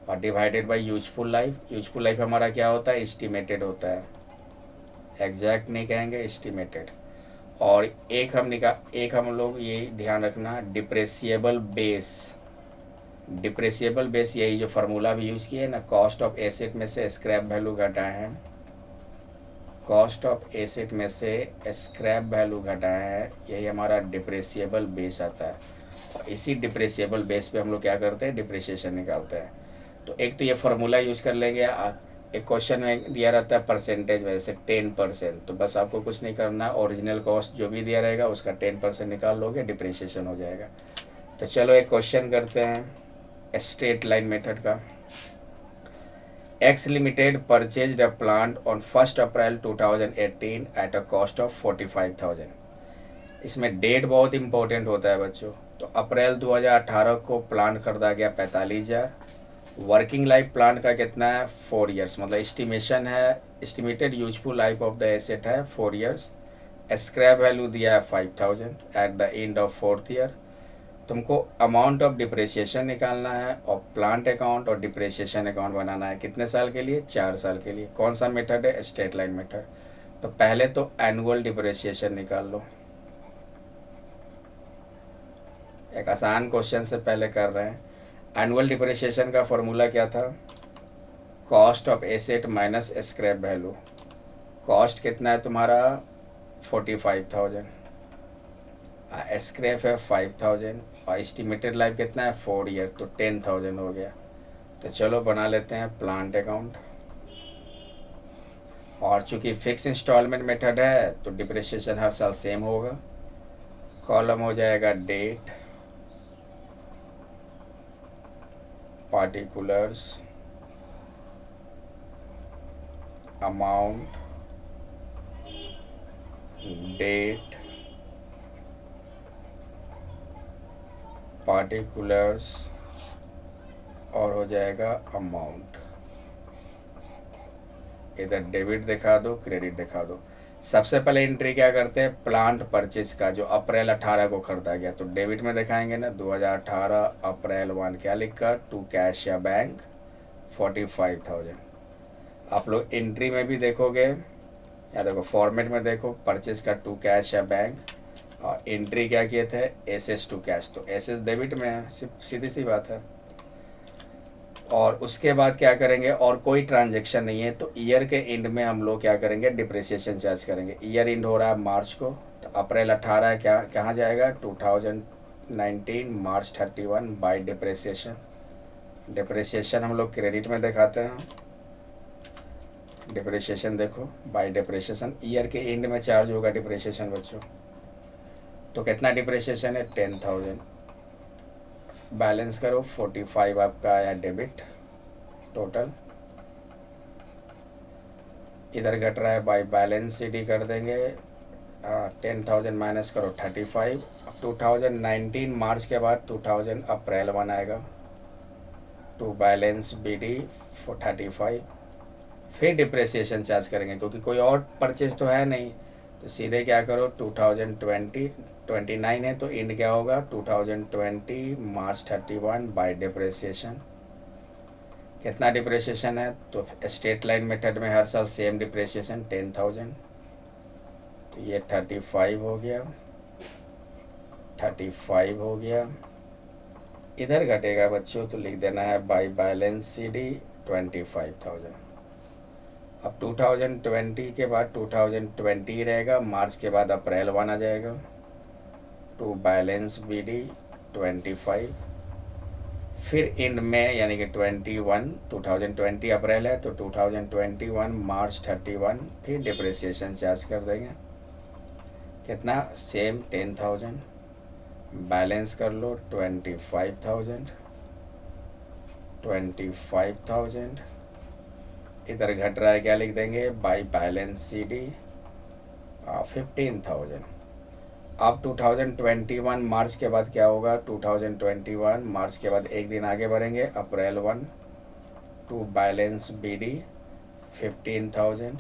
और divided by useful life. Useful life हमारा क्या होता है, एस्टिमेटेड होता है, एग्जैक्ट नहीं कहेंगे, एस्टिमेटेड। और एक हम लोग ये ध्यान रखना डिप्रेसिएबल बेस, डिप्रेसिएबल बेस यही जो फार्मूला भी यूज़ किए ना, कॉस्ट ऑफ एसेट में से स्क्रैप वैल्यू घटाए हैं, कॉस्ट ऑफ एसेट में से स्क्रैप वैल्यू घटाए हैं, यही हमारा डिप्रेसिएबल बेस आता है। और इसी डिप्रेसिएबल बेस पे हम लोग क्या करते हैं, डिप्रिसिएशन निकालते हैं। तो एक तो ये फार्मूला यूज़ कर लेंगे। एक क्वेश्चन में दिया रहता है परसेंटेज वैसे 10%, तो बस आपको कुछ नहीं करना, ओरिजिनल कॉस्ट जो भी दिया रहेगा उसका 10% निकाल लोगे, डिप्रिसिएशन हो जाएगा। तो चलो एक क्वेश्चन करते हैं स्ट्रेट लाइन मेथड का। X limited purchased a plant on 1 April 2018 at a cost of 45,000। इसमें डेट बहुत इंपॉर्टेंट होता है बच्चों। तो अप्रैल 2018 को प्लांट खरीदा गया 45,000। वर्किंग लाइफ प्लांट का कितना है 4 ईयर्स, मतलब एस्टिमेशन है, estimated useful life of the asset है 4 ईयर्स। स्क्रैप वैल्यू दिया है 5,000 at the end of 4th year. तुमको अमाउंट ऑफ डिप्रिसिएशन निकालना है और प्लांट अकाउंट और डिप्रिसिएशन अकाउंट बनाना है। कितने साल के लिए, 4 साल के लिए। कौन सा मेथड है, स्ट्रेट लाइन मेथड। तो पहले तो एनुअल डिप्रिसिएशन निकाल लो। एक आसान क्वेश्चन से पहले कर रहे हैं। एनुअल डिप्रिसिएशन का फॉर्मूला क्या था, cost of asset minus scrap value. Cost कितना है तुम्हारा 45,000, स्क्रैप है 5,000, और एस्टिमेटेड लाइफ कितना है 4 ईयर, तो 10,000 हो गया। तो चलो बना लेते हैं प्लांट अकाउंट। और चूंकि फिक्स इंस्टॉलमेंट मेथड है तो डिप्रिसिएशन हर साल सेम होगा। कॉलम हो जाएगा date, particulars, amount, date, particulars, और हो जाएगा अमाउंट। इधर डेबिट दिखा दो, क्रेडिट दिखा दो। सबसे पहले एंट्री क्या करते हैं, प्लांट परचेज का, जो अप्रैल 18 को खरीदा गया, तो डेबिट में दिखाएंगे ना 2018 अप्रैल 1, क्या लिखकर टू कैश या बैंक 45,000। आप लोग एंट्री में भी देखोगे, या देखो फॉर्मेट में देखो, परचेज का टू कैश या बैंक, और एंट्री क्या किए थे एसएस टू कैश, तो एसएस डेबिट में है, सीधी सी बात है। और उसके बाद क्या करेंगे, और कोई ट्रांजेक्शन नहीं है, तो ईयर के एंड में हम लोग क्या करेंगे, डिप्रिसिएशन चार्ज करेंगे। ईयर एंड हो रहा है मार्च को, तो अप्रैल 18 क्या कहाँ जाएगा 2019 मार्च 31 बाय डिप्रिसिएशन। डिप्रिसिएशन हम लोग क्रेडिट में दिखाते हैं। डिप्रिसिएशन देखो बाय डिप्रिसिएशन, ईयर के एंड में चार्ज होगा डिप्रिसिएशन बच्चों। तो कितना डिप्रिसिएशन है 10,000। बैलेंस करो 45 आपका आया डेबिट टोटल। इधर घट रहा है बाय बैलेंस सीडी कर देंगे, 10,000 माइनस करो 35। 2019 मार्च के बाद 2000 अप्रैल 1 आएगा, टू बैलेंस बीडी 35। फिर डिप्रिसिएशन चार्ज करेंगे क्योंकि कोई और परचेज तो है नहीं, तो सीधे क्या करो 2029 है, तो एंड क्या होगा 2020 मार्च 31 बाय डिप्रिसिएशन। कितना डिप्रिसिएशन है, तो स्ट्रेट लाइन मेथड में हर साल सेम डिप्रिसिएशन 10,000, तो ये 35 हो गया, 35 हो गया। इधर घटेगा बच्चों, तो लिख देना है बाय बैलेंस सीडी 25,000। अब 2020 के बाद 2020 रहेगा, मार्च के बाद अप्रैल 1 आ जाएगा, टू बैलेंस बीडी 25। फिर एंड में यानी कि 2020 अप्रैल है तो 2021 मार्च 31 फिर डिप्रिसिएशन चार्ज कर देंगे। कितना? सेम 10,000। बैलेंस कर लो 25,000। इधर घट रहा है, क्या लिख देंगे? By balance CD 15,000। अब 2021 मार्च के बाद क्या होगा? 2021 मार्च के बाद एक दिन आगे बढ़ेंगे, अप्रैल 1 टू बैलेंस BD 15,000।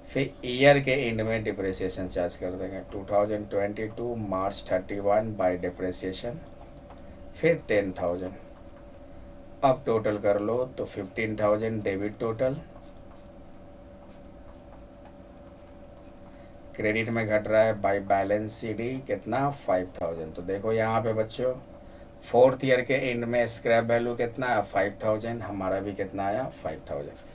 फिर ईयर के एंड में डिप्रिसिएशन चार्ज कर देंगे 2022 मार्च 31 बाय डिप्रिसिएशन फिर 10,000। अब टोटल कर लो तो 15,000 डेबिट टोटल, क्रेडिट में घट रहा है बाय बैलेंस CD कितना? 5,000। तो देखो यहाँ पे बच्चों फोर्थ ईयर के एंड में स्क्रैप वैल्यू कितना है? 5,000। हमारा भी कितना आया? 5,000।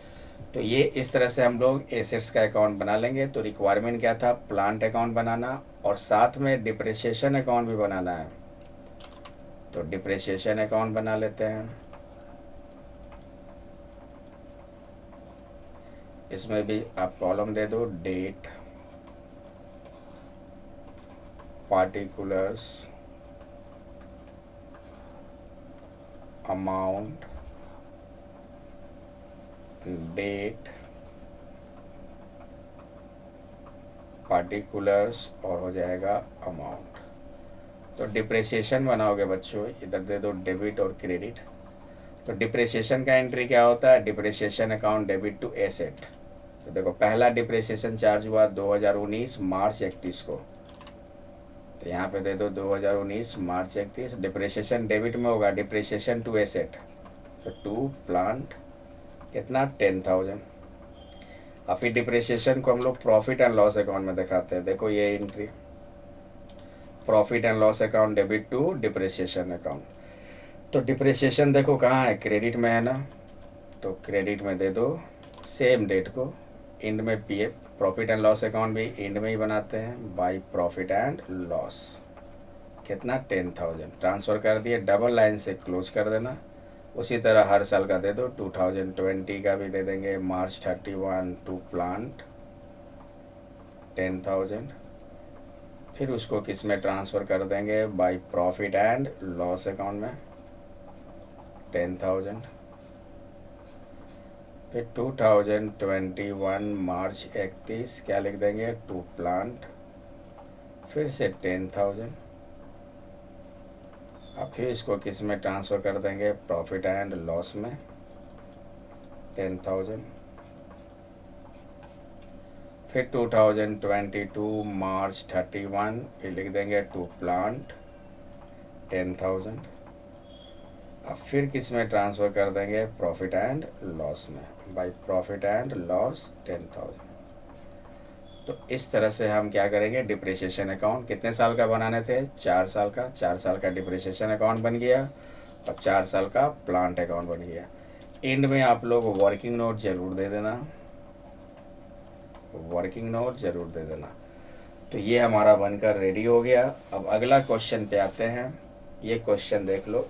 तो ये इस तरह से हम लोग एसेट्स का अकाउंट बना लेंगे। तो रिक्वायरमेंट क्या था? प्लांट अकाउंट बनाना और साथ में डिप्रिसिएशन अकाउंट भी बनाना है। तो डिप्रिसिएशन अकाउंट बना लेते हैं। इसमें भी आप कॉलम दे दो date, particulars, amount, date, particulars और हो जाएगा अमाउंट। तो डिप्रिसिएशन बनाओगे बच्चों, इधर दे दो डेबिट और क्रेडिट। तो डिप्रिसिएशन का एंट्री क्या होता है? Depreciation account debit to asset. तो देखो पहला डिप्रिसिएशन चार्ज हुआ 2019 मार्च 31 को, तो यहाँ पे दे दो 2019 मार्च 31। डिप्रिसिएशन डेबिट में होगा, डिप्रिसिएशन टू एसेट तो टू प्लांट कितना? 10,000। और फिर डिप्रिसिएशन को हम लोग प्रॉफिट एंड लॉस अकाउंट में दिखाते हैं। देखो ये entry, profit and loss account debit to depreciation account. तो डिप्रिसिएशन देखो कहाँ है? क्रेडिट में है ना, तो क्रेडिट में दे दो सेम डेट को। एंड में PF profit and loss account भी एंड में ही बनाते हैं बाय प्रॉफिट एंड लॉस कितना? 10,000 ट्रांसफ़र कर दिए, डबल लाइन से क्लोज कर देना। उसी तरह हर साल का दे दो, 2020 का भी दे देंगे मार्च 31 टू प्लांट 10,000। फिर उसको किस में ट्रांसफ़र कर देंगे? By profit and loss account में 10,000। फिर 2021 मार्च 31 क्या लिख देंगे? टू प्लांट फिर से 10,000। अब फिर इसको किस में ट्रांसफ़र कर देंगे? प्रॉफिट एंड लॉस में 10,000। फिर 2022 मार्च 31 फिर लिख देंगे टू प्लांट 10,000। अब फिर किस में ट्रांसफ़र कर देंगे? प्रॉफिट एंड लॉस में बाय प्रॉफिट एंड लॉस 10,000। तो इस तरह से हम क्या करेंगे? डिप्रिसिएशन अकाउंट कितने साल का बनाने थे? 4 साल का। 4 साल का डिप्रिसिएशन अकाउंट बन गया और 4 साल का प्लांट अकाउंट बन गया। एंड में आप लोग वर्किंग नोट ज़रूर दे देना, वर्किंग नोट ज़रूर दे देना। तो ये हमारा बनकर रेडी हो गया। अब अगला क्वेश्चन पे आते हैं। ये क्वेश्चन देख लो।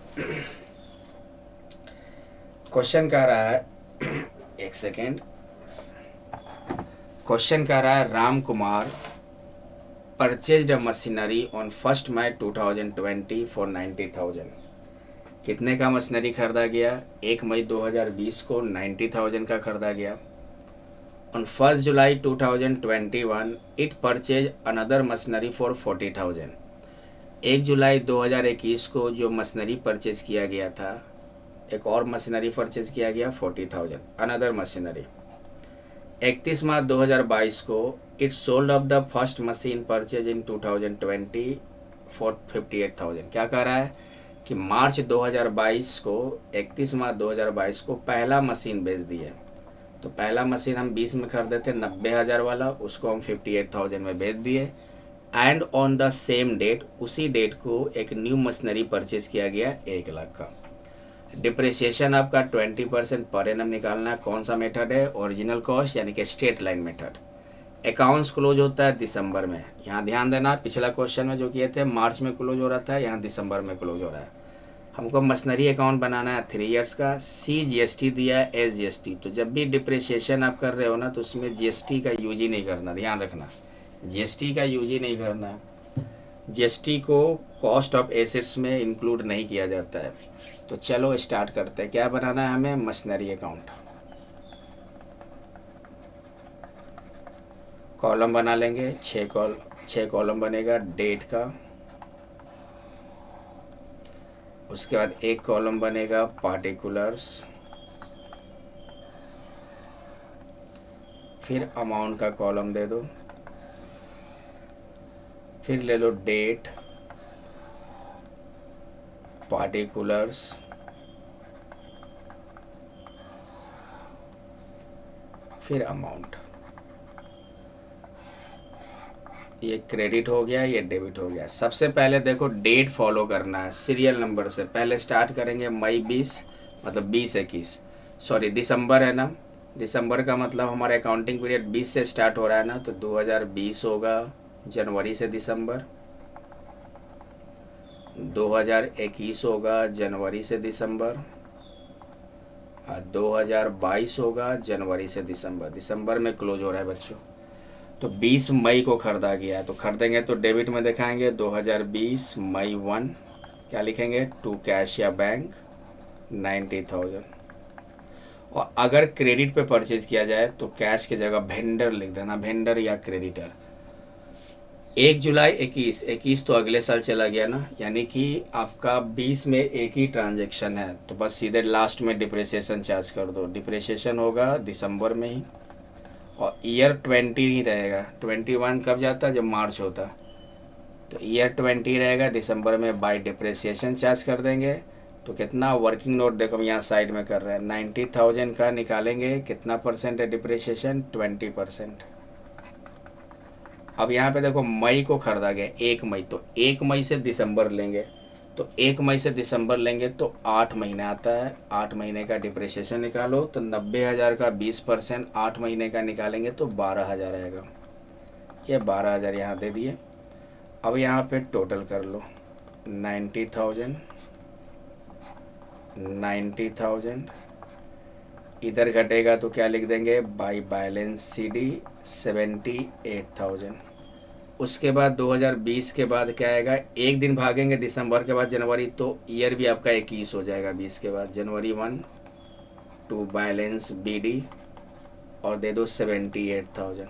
क्वेश्चन कह रहा है एक सेकेंड, क्वेश्चन कह रहा है Ram Kumar purchased a machinery on 1 May 2020 for 90,000। कितने का मशीनरी खरीदा गया? 1 मई 2020 को 90,000 का खरीदा गया। On 1 July 2021 it purchase another machinery for 40,000। 1 जुलाई 2021 को जो मशीनरी परचेज किया गया था, एक और मशीनरी परचेज किया गया 40,000 अनदर मशीनरी। 31 मार्च 2022 को it sold off the first machine purchase in 2020 for 58,000। क्या कह रहा है कि मार्च 2022 को 31 मार्च 2022 को पहला मशीन बेच दिए। तो पहला मशीन हम 20 में खरीदे थे 90,000 वाला, उसको हम 58,000 में बेच दिए। And on the same date, उसी डेट को एक न्यू मशीनरी परचेज किया गया 1 लाख का। डिप्रिसिएशन आपका 20% पर एनम निकालना है। कौन सा मेथड है? ओरिजिनल कॉस्ट यानी कि straight line method. Accounts close होता है दिसंबर में। यहाँ ध्यान देना, पिछला क्वेश्चन में जो किए थे मार्च में क्लोज हो रहा था, यहाँ दिसंबर में क्लोज हो रहा है। हमको मशीनरी अकाउंट बनाना है 3 इयर्स का, CGST दिया है SGST। तो जब भी डिप्रिसिएशन आप कर रहे हो ना तो उसमें GST का यूज ही नहीं करना, ध्यान रखना, GST का यूज ही नहीं करना। GST को कॉस्ट ऑफ एसेट्स में इंक्लूड नहीं किया जाता है। तो चलो स्टार्ट करते हैं। क्या बनाना है हमें? Machinery account. कॉलम बना लेंगे, 6 कॉलम बनेगा डेट का। उसके बाद एक कॉलम बनेगा पार्टिकुलर्स, फिर अमाउंट का कॉलम दे दो, फिर ले लो डेट, पार्टिकुलर्स, फिर अमाउंट। ये क्रेडिट हो गया, ये डेबिट हो गया। सबसे पहले देखो डेट फॉलो करना है सीरियल नंबर से। पहले स्टार्ट करेंगे मई 20, मतलब 20-21, सॉरी दिसंबर है ना, दिसंबर का मतलब हमारा अकाउंटिंग पीरियड 20 से स्टार्ट हो रहा है ना, तो 2020 होगा जनवरी से दिसंबर, 2021 होगा जनवरी से दिसंबर, और 2022 होगा जनवरी से दिसंबर। दिसंबर में क्लोज हो रहा है बच्चों। तो 20 मई को खरीदा गया है, तो खरीदेंगे तो डेबिट में दिखाएंगे 2020 मई 1, क्या लिखेंगे? टू कैश या बैंक 90,000। और अगर क्रेडिट पे परचेज किया जाए तो कैश की जगह वेंडर लिख देना, वेंडर या क्रेडिटर। 1 जुलाई 21 तो अगले साल चला गया ना, यानी कि आपका 20 में एक ही ट्रांजेक्शन है, तो बस सीधे लास्ट में डिप्रिसिएशन चार्ज कर दो। डिप्रिसिएशन होगा दिसंबर में ही, और ईयर 20 ही रहेगा। 21 कब जाता है? जब मार्च होता। तो ईयर 20 रहेगा, दिसंबर में बाय डिप्रिसिएशन चार्ज कर देंगे। तो कितना वर्किंग नोट देखो हम यहाँ साइड में कर रहे हैं, 90,000 का निकालेंगे। कितना परसेंट है डिप्रिसिएशन? 20%। अब यहाँ पे देखो मई को खरीदा गया 1 मई, तो 1 मई से दिसंबर लेंगे। तो 1 मई से दिसंबर लेंगे तो 8 महीने आता है। 8 महीने का डिप्रिसिएशन निकालो, तो 90,000 का 20% 8 महीने का निकालेंगे तो 12,000 आएगा। ये 12,000 यहाँ दे दिए। अब यहाँ पे टोटल कर लो, 90,000, 90,000 इधर घटेगा तो क्या लिख देंगे? By balance CD 78,000। उसके बाद 2020 के बाद क्या आएगा? एक दिन भागेंगे दिसंबर के बाद जनवरी, तो ईयर भी आपका 21 हो जाएगा। 20 के बाद जनवरी 1 टू बैलेंस BD और दे दो 78,000।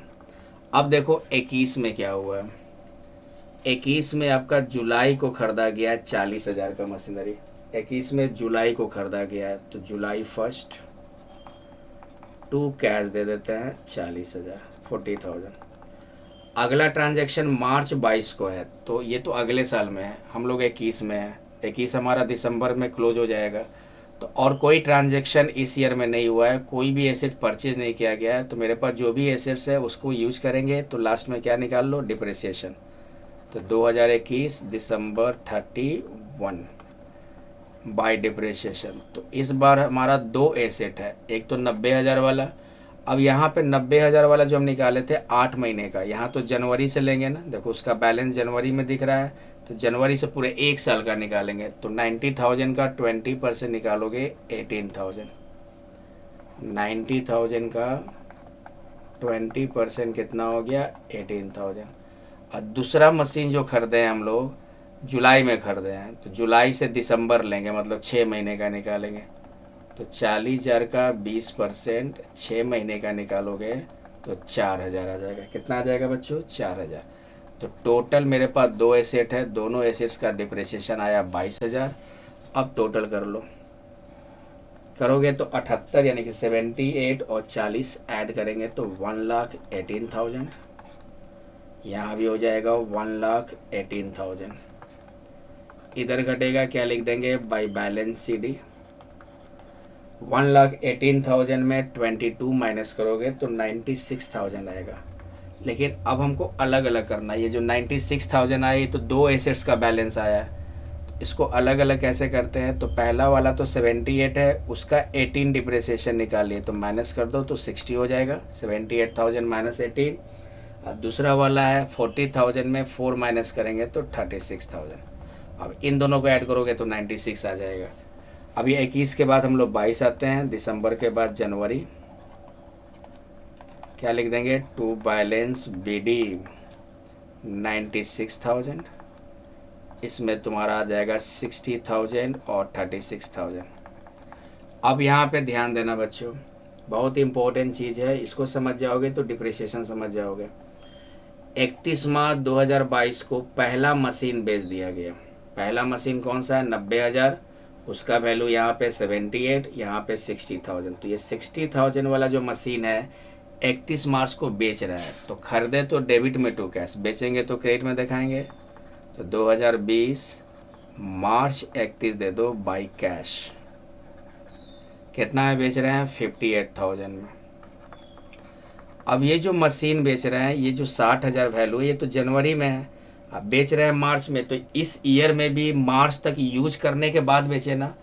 अब देखो 21 में क्या हुआ है? 21 में आपका जुलाई को खरीदा गया है 40,000 का मशीनरी। 21 में जुलाई को खरीदा गया है, तो जुलाई 1 टू कैश दे देते हैं 40,000, 40,000। अगला ट्रांजैक्शन मार्च 22 को है, तो ये तो अगले साल में है, हम लोग 21 में है। 21 हमारा दिसंबर में क्लोज हो जाएगा। तो और कोई ट्रांजैक्शन इस ईयर में नहीं हुआ है, कोई भी एसेट परचेज नहीं किया गया है। तो मेरे पास जो भी एसेट्स है उसको यूज करेंगे। तो लास्ट में क्या निकाल लो? डिप्रिसिएशन। तो 2021 दिसंबर 31 बाय डिप्रिसिएशन। तो इस बार हमारा 2 एसेट है, एक तो 90,000 वाला। अब यहाँ पे 90,000 वाला जो हम निकाले थे 8 महीने का, यहाँ तो जनवरी से लेंगे ना, देखो उसका बैलेंस जनवरी में दिख रहा है, तो जनवरी से पूरे 1 साल का निकालेंगे। तो 90,000 का 20% निकालोगे 18,000। 90,000 का 20% कितना हो गया? 18,000। और दूसरा मशीन जो खरीदे हैं हम लोग जुलाई में खरीदे हैं, तो जुलाई से दिसंबर लेंगे, मतलब 6 महीने का निकालेंगे। तो 40,000 का 20% 6 महीने का निकालोगे तो 4,000 आ जाएगा। कितना आ जाएगा बच्चों? 4,000। तो टोटल मेरे पास 2 एसेट है, दोनों एसेट्स का डिप्रिसिएशन आया 22,000। अब टोटल कर लो, करोगे तो 78 यानी कि 78 और 40 ऐड करेंगे तो 1,18,000। यहाँ भी हो जाएगा 1,18,000। इधर घटेगा, क्या लिख देंगे? By balance CD। 1,18,000 में 22 माइनस करोगे तो 96,000 आएगा। लेकिन अब हमको अलग अलग करना है। ये जो 96,000 आया, ये तो 2 एसेट्स का बैलेंस आया है, तो इसको अलग अलग कैसे करते हैं? तो पहला वाला तो 78 है, उसका 18 डिप्रिसिएशन निकालिए, तो माइनस कर दो तो 60 हो जाएगा। 78,000 माइनस 18। और दूसरा वाला है 40,000 में 4 माइनस करेंगे तो 36,000। अब इन दोनों को ऐड करोगे तो 96 आ जाएगा। अभी 21 के बाद हम लोग 22 आते हैं, दिसंबर के बाद जनवरी, क्या लिख देंगे, टू बैलेंस BD 96,000, इसमें तुम्हारा आ जाएगा 60,000 और 36,000। अब यहाँ पे ध्यान देना बच्चों, बहुत इंपॉर्टेंट चीज़ है, इसको समझ जाओगे तो डिप्रिसिएशन समझ जाओगे। 31 मार्च 2022 को पहला मशीन बेच दिया गया। पहला मशीन कौन सा है, 90,000, उसका वैल्यू यहाँ पे 78, यहाँ पे 60,000। तो ये 60,000 वाला जो मशीन है 31 मार्च को बेच रहा है, तो खरीदे तो डेबिट में टू कैश, बेचेंगे तो क्रेडिट में दिखाएंगे। तो 2020 मार्च 31 दे दो बाई कैश। कितना में बेच रहे हैं, 58,000 में। अब ये जो मशीन बेच रहे हैं, ये जो 60,000 वैल्यू है, ये तो जनवरी में है, अब बेच रहे हैं मार्च में, तो इस ईयर में भी मार्च तक यूज करने के बाद बेचे ना,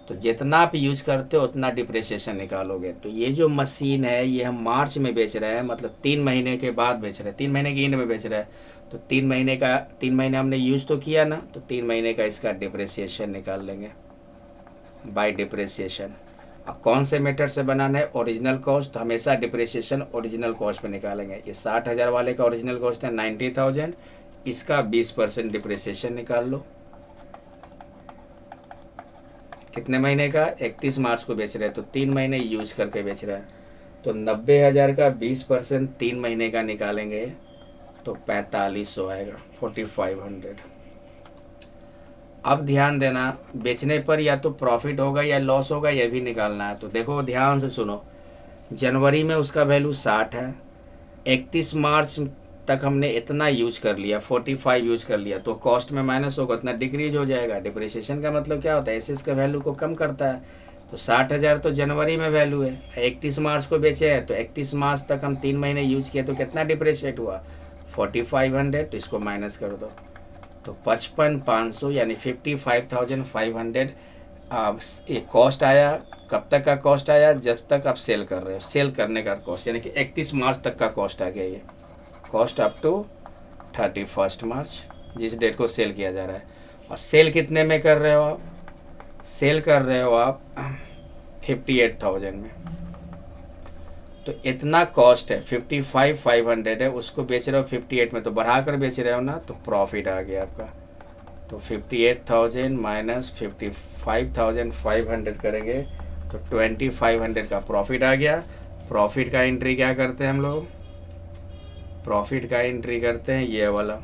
तो जितना आप यूज करते हो उतना डिप्रिसिएशन निकालोगे। तो ये जो मशीन है ये हम मार्च में बेच रहे हैं, मतलब 3 महीने के बाद बेच रहे हैं, 3 महीने के एंड में बेच रहे हैं, तो 3 महीने हमने यूज तो किया ना, तो 3 महीने का इसका डिप्रिसिएशन निकाल लेंगे बाय डिप्रिसिएशन। अब कौन से मेथड से बनाना है, ओरिजिनल कॉस्ट, तो हमेशा डिप्रिसिएशन ओरिजिनल कॉस्ट पे निकालेंगे। ये 60,000 वाले का ओरिजिनल कॉस्ट है 90,000, इसका 20% डिप्रिसिएशन निकाल लो। कितने महीने का, 31 मार्च को बेच रहे हैं, तो 3 महीने यूज करके बेच रहे हैं, तो 90,000 का 20% 3 महीने का निकालेंगे तो 4500 आएगा, 4500। अब ध्यान देना, बेचने पर या तो प्रॉफिट होगा या लॉस होगा, यह भी निकालना है। तो देखो ध्यान से सुनो, जनवरी में उसका वैल्यू 60 है, 31 मार्च तक हमने इतना यूज कर लिया, 45 यूज कर लिया, तो कॉस्ट में माइनस होगा, उतना डिक्रीज हो जाएगा। डिप्रिसिएशन का मतलब क्या होता है, एसेट्स का वैल्यू को कम करता है। तो 60,000 तो जनवरी में वैल्यू है, 31 मार्च को बेचे हैं, तो 31 मार्च तक हम 3 महीने यूज किए, तो कितना डिप्रिशिएट हुआ, 4500, तो इसको माइनस कर दो, तो 55,500 यानी 55,500 ये कॉस्ट आया। कब तक का कॉस्ट आया, जब तक आप सेल कर रहे हो, सेल करने का कॉस्ट, यानी कि 31 मार्च तक का कॉस्ट आ गया। ये कॉस्ट अप टू 31 मार्च, जिस डेट को सेल किया जा रहा है। और सेल कितने में कर रहे हो आप, सेल कर रहे हो आप 58,000 में, तो इतना कॉस्ट है, 55,500 है, उसको बेच रहे हो 58 में, तो बढ़ा कर बेच रहे हो ना, तो प्रॉफिट आ गया आपका। तो 58,000 माइनस 55,500 करेंगे तो 2,500 का प्रॉफिट आ गया। प्रॉफिट का एंट्री क्या करते हैं हम लोग, प्रॉफिट का एंट्री करते हैं ये वाला,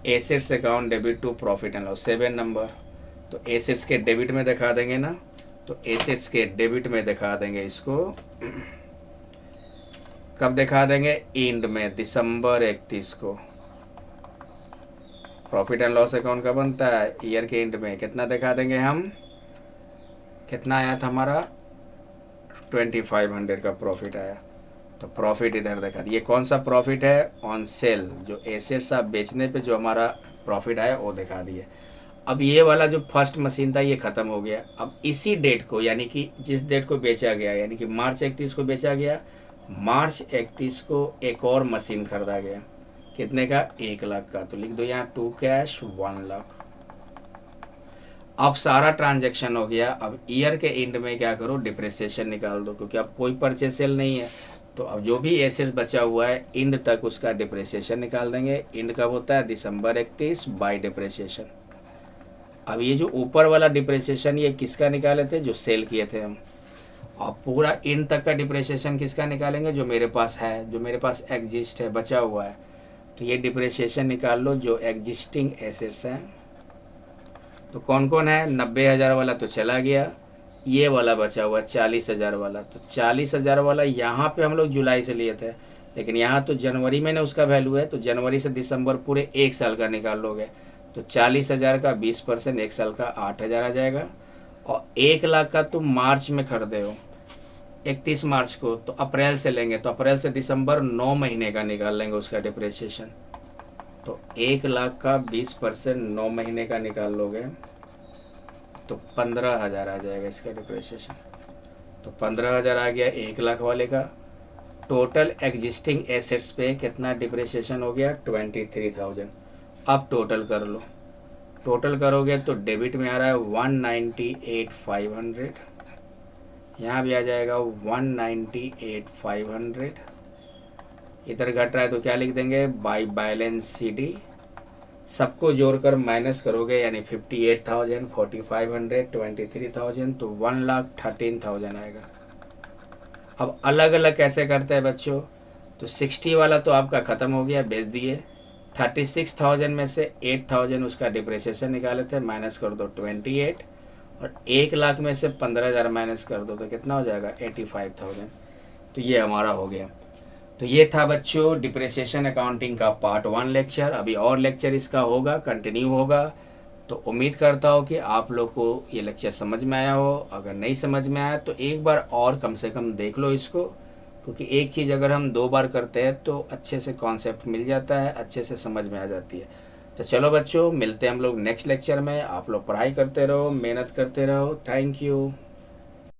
assets account debit to profit and loss, 7 number. तो एसेट्स के डेबिट में दिखा देंगे ना, तो एसेट्स के डेबिट में दिखा देंगे इसको, कब दिखा देंगे, एंड में, दिसंबर 31 को। प्रॉफिट एंड लॉस अकाउंट कब बनता है, ईयर के एंड में। कितना दिखा देंगे हम, कितना आया था हमारा, 2,500 का प्रॉफिट आया, तो प्रॉफिट इधर दिखा दिया। ये कौन सा प्रॉफिट है, ऑन सेल, जो एसेट्स आप बेचने पे जो हमारा प्रॉफिट आया वो दिखा दिए। अब ये वाला जो फर्स्ट मशीन था ये ख़त्म हो गया। अब इसी डेट को, यानी कि जिस डेट को बेचा गया, यानी कि मार्च 31 को बेचा गया, मार्च 31 को एक और मशीन खरीदा गया, कितने का, 1 लाख का। तो लिख दो यहाँ टू कैश 1 लाख। अब सारा ट्रांजैक्शन हो गया। अब ईयर के एंड में क्या करो, डिप्रिसिएशन निकाल दो, क्योंकि अब कोई परचेज सेल नहीं है। तो अब जो भी एसेट बचा हुआ है एंड तक उसका डिप्रिसिएशन निकाल देंगे। एंड कब होता है, दिसंबर 31 बाय डिप्रिसिएशन। अब ये जो ऊपर वाला डिप्रिसिएशन ये किसका निकाले थे, जो सेल किए थे हम। और पूरा एंड तक का डिप्रिसिएशन किसका निकालेंगे, जो मेरे पास है, जो मेरे पास एग्जिस्ट है, बचा हुआ है। तो ये डिप्रिसिएशन निकाल लो जो एग्जिस्टिंग एसेट्स हैं। तो कौन कौन है, 90,000 वाला तो चला गया, ये वाला बचा हुआ 40,000 वाला। तो 40,000 वाला यहाँ पे हम लोग जुलाई से लिए थे, लेकिन यहाँ तो जनवरी में ना उसका वैल्यू है, तो जनवरी से दिसंबर पूरे 1 साल का निकाल लोगे। तो 40,000 का 20% 1 साल का 8,000 आ जाएगा। और 1 लाख का तुम मार्च में खरीदे हो 31 मार्च को, तो अप्रैल से लेंगे, तो अप्रैल से दिसंबर 9 महीने का निकाल लेंगे उसका डिप्रिसिएशन। तो 1 लाख का 20% 9 महीने का निकाल लोगे तो 15,000 आ जाएगा इसका डिप्रिसिएशन। तो 15,000 आ गया 1 लाख वाले का। टोटल एग्जिस्टिंग एसेट्स पे कितना डिप्रिसिएशन हो गया, 23,000। अब टोटल कर लो, टोटल करोगे तो डेबिट में आ रहा है 198,500, यहाँ भी आ जाएगा 198,500, इधर घट रहा है तो क्या लिख देंगे, बाई बैलेंस CD। सबको जोड़कर माइनस करोगे यानी 58,000, 4,500, 23,000, तो 1,13,000 आएगा। अब अलग अलग कैसे करते हैं बच्चों, तो 60 वाला तो आपका ख़त्म हो गया, बेच दिए। 36,000 में से 8,000 उसका डिप्रिसिएशन निकाले थे, माइनस कर दो 28, और 1,00,000 में से 15,000 माइनस कर दो तो कितना हो जाएगा, 85,000। तो ये हमारा हो गया। तो ये था बच्चों डिप्रिसिएशन अकाउंटिंग का पार्ट 1 लेक्चर। अभी और लेक्चर इसका होगा, कंटिन्यू होगा। तो उम्मीद करता हूँ कि आप लोग को ये लेक्चर समझ में आया हो। अगर नहीं समझ में आया तो एक बार और कम से कम देख लो इसको, क्योंकि एक चीज़ अगर हम 2 बार करते हैं तो अच्छे से कॉन्सेप्ट मिल जाता है, अच्छे से समझ में आ जाती है। तो चलो बच्चों, मिलते हैं हम लोग नेक्स्ट लेक्चर में। आप लोग पढ़ाई करते रहो, मेहनत करते रहो। Thank you.